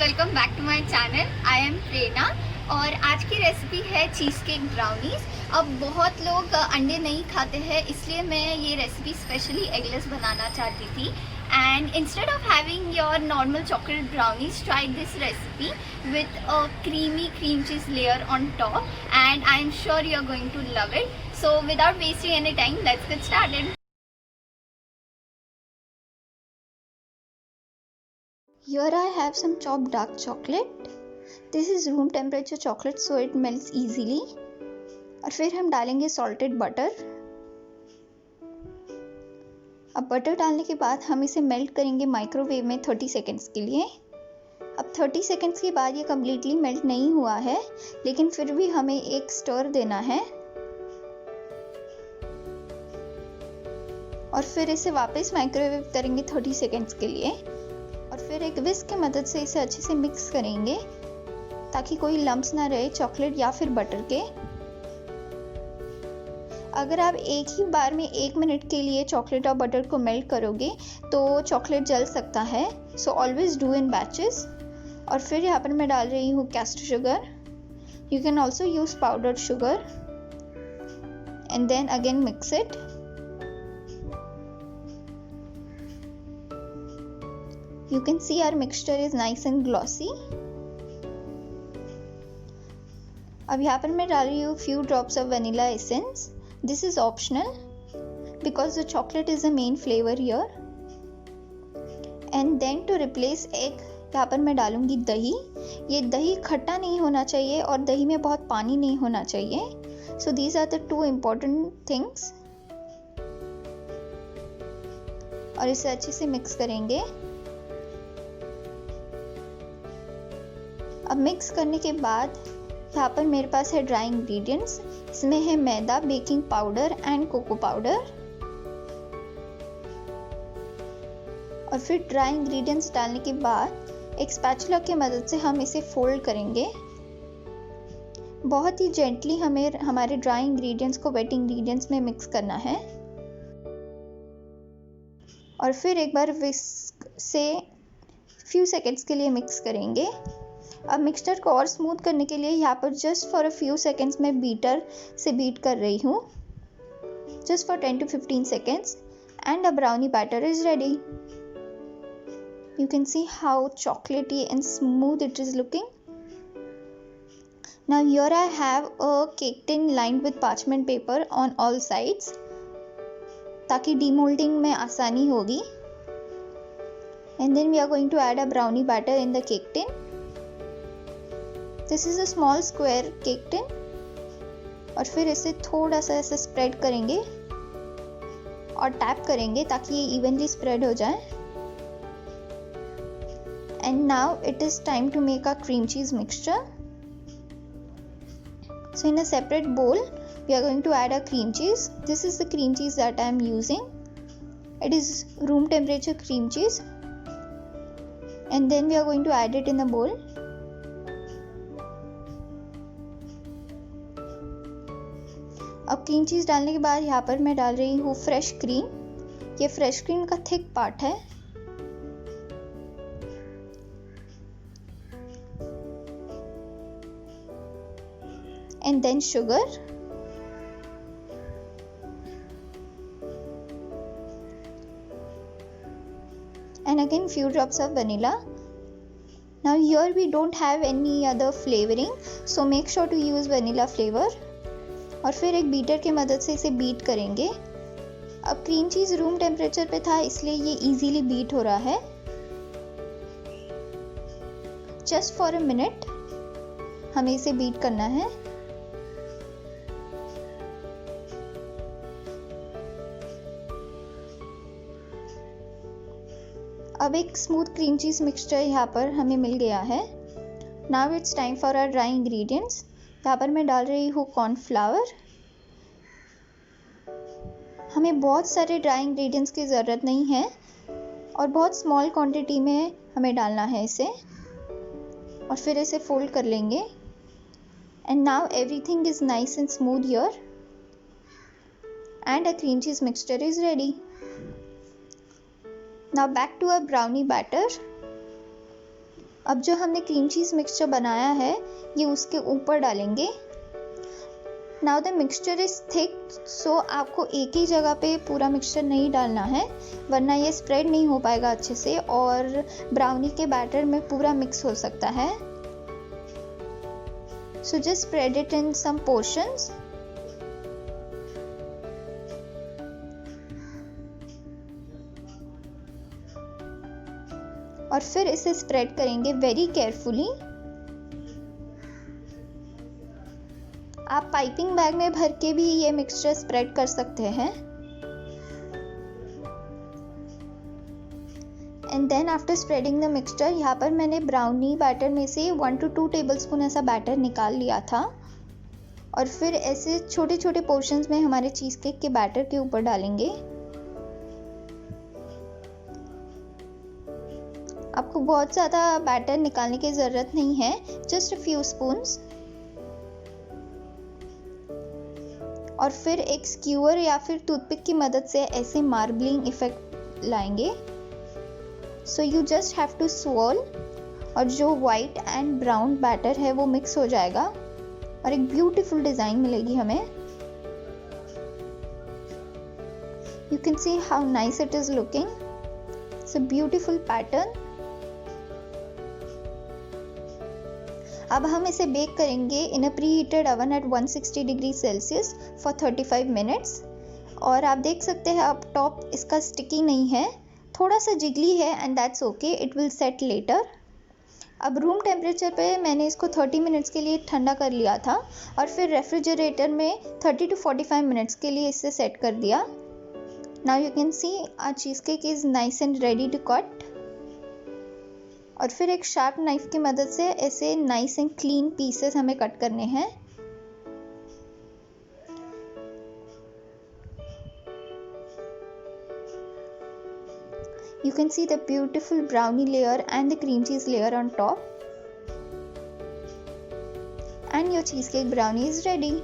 Welcome back to my channel. I am Prerna और आज की रेसिपी है चीज़ केक ब्राउनीज। अब बहुत लोग अंडे नहीं खाते हैं, इसलिए मैं ये रेसिपी स्पेशली एगलेस बनाना चाहती थी। And instead of having your normal chocolate brownies, try this recipe with a creamy cream cheese layer on top, and I am sure you are going to love it. So without wasting any time, let's get started. Here I have some chopped dark chocolate. This is room temperature chocolate so it melts easily. और फिर हम डालेंगे salted butter. अब butter डालने के बाद हम इसे मेल्ट करेंगे माइक्रोवेव में 30 सेकेंड्स के लिए। अब 30 सेकेंड्स के बाद ये कम्प्लीटली मेल्ट नहीं हुआ है, लेकिन फिर भी हमें एक स्टर देना है और फिर इसे वापस माइक्रोवेव करेंगे 30 सेकेंड्स के लिए और फिर एक विस्क की मदद से इसे अच्छे से मिक्स करेंगे ताकि कोई लम्प्स ना रहे चॉकलेट या फिर बटर के। अगर आप एक ही बार में 1 मिनट के लिए चॉकलेट और बटर को मेल्ट करोगे तो चॉकलेट जल सकता है, so always do in batches. और फिर यहाँ पर मैं डाल रही हूँ caster sugar. You can also use powdered sugar and then again mix it. You can see our mixture is nice and glossy. अब यहाँ पर मैं डाल रही हूँ few drops of vanilla essence. This is optional because the chocolate is the main flavor here. And then to replace egg, यहाँ पर मैं डालूंगी दही। ये दही खट्टा नहीं होना चाहिए और दही में बहुत पानी नहीं होना चाहिए। So these are the two important things. और इसे अच्छे से मिक्स करेंगे। अब मिक्स करने के बाद यहाँ पर मेरे पास है ड्राई इंग्रेडिएंट्स। इसमें है मैदा, baking powder and cocoa powder. और फिर ड्राई इंग्रेडिएंट्स डालने के बाद एक स्पैचुला की मदद से हम इसे फोल्ड करेंगे। बहुत ही जेंटली हमें हमारे ड्राई इंग्रेडिएंट्स को वेट इंग्रेडिएंट्स में मिक्स करना है और फिर एक बार विस्क से फ्यू सेकेंड्स के लिए मिक्स करेंगे। अब मिक्सचर को और स्मूथ करने के लिए यहाँ पर just for a few seconds मैं बीटर से बीट कर रही हूँ, just for 10 to 15 seconds, and a brownie batter is ready. You can see how chocolatey and smooth it is looking. Now here I have a cake tin lined with parchment paper on all sides ताकि demolding में आसानी होगी। And then we are going to add a brownie batter in the cake tin. This is a small square cake tin. और फिर इसे थोड़ा सा ऐसे स्प्रेड करेंगे और टैप करेंगे ताकि ये इवनली स्प्रेड हो जाए। And now it is time to make a cream cheese mixture. So in a separate bowl, we are going to add a cream cheese. This is the cream cheese that I am using. It is room temperature cream cheese. And then we are going to add it in a bowl. अब cream cheese डालने के बाद यहाँ पर मैं डाल रही हूँ फ्रेश क्रीम। ये फ्रेश क्रीम का थिक पार्ट है। And then sugar and again few drops of vanilla. Now here we don't have any other flavoring, so make sure to use vanilla flavor. और फिर एक बीटर की मदद से इसे बीट करेंगे। अब क्रीम चीज़ रूम टेम्परेचर पे था इसलिए ये इजीली बीट हो रहा है। जस्ट फॉर अ मिनट हमें इसे बीट करना है। अब एक स्मूथ क्रीम चीज़ मिक्सचर यहाँ पर हमें मिल गया है। Now it's time for our dry ingredients. यहाँ पर मैं डाल रही हूँ कॉर्नफ्लावर। हमें बहुत सारे ड्राई इंग्रेडिएंट्स की ज़रूरत नहीं है और बहुत स्मॉल क्वांटिटी में हमें डालना है इसे और फिर इसे फोल्ड कर लेंगे। And now everything is nice and smooth here and a cream cheese mixture is ready. Now back to our brownie batter. अब जो हमने क्रीम चीज़ मिक्सचर बनाया है ये उसके ऊपर डालेंगे। Now the mixture is thick, so आपको एक ही जगह पे पूरा मिक्सचर नहीं डालना है, वरना ये स्प्रेड नहीं हो पाएगा अच्छे से और ब्राउनी के बैटर में पूरा मिक्स हो सकता है। So just spread it in some portions. और फिर इसे स्प्रेड करेंगे वेरी केयरफुली। आप पाइपिंग बैग में भर के भी ये मिक्सचर स्प्रेड कर सकते हैं। And then after spreading the mixture, यहाँ पर मैंने ब्राउनी बैटर में से 1 to 2 टेबलस्पून ऐसा बैटर निकाल लिया था और फिर ऐसे छोटे छोटे पोर्शंस में हमारे चीज़ केक के बैटर के ऊपर डालेंगे। आपको बहुत ज़्यादा बैटर निकालने की ज़रूरत नहीं है, जस्ट अ फ्यू स्पून्स। और फिर एक स्क्यूअर या फिर टूथपिक की मदद से ऐसे मार्बलिंग इफेक्ट लाएंगे। So you just have to swirl और जो वाइट एंड ब्राउन बैटर है वो मिक्स हो जाएगा और एक ब्यूटीफुल डिज़ाइन मिलेगी हमें। You can see how nice it is looking. It's a beautiful pattern. अब हम इसे बेक करेंगे in a preheated oven at 160 degree Celsius for 35 minutes. और आप देख सकते हैं अब टॉप इसका स्टिकी नहीं है, थोड़ा सा जिगली है and that's okay, it will set later. अब रूम टेम्परेचर पे मैंने इसको 30 मिनट्स के लिए ठंडा कर लिया था और फिर रेफ्रिजरेटर में 30 to 45 मिनट्स के लिए इसे सेट कर दिया। Now you can see our cheesecake is nice and ready to cut. और फिर एक शार्प नाइफ की मदद से ऐसे नाइस एंड क्लीन पीसेस हमें कट करने हैं। You can see the beautiful brownie layer and the cream cheese layer on top. And your cheesecake brownie is ready.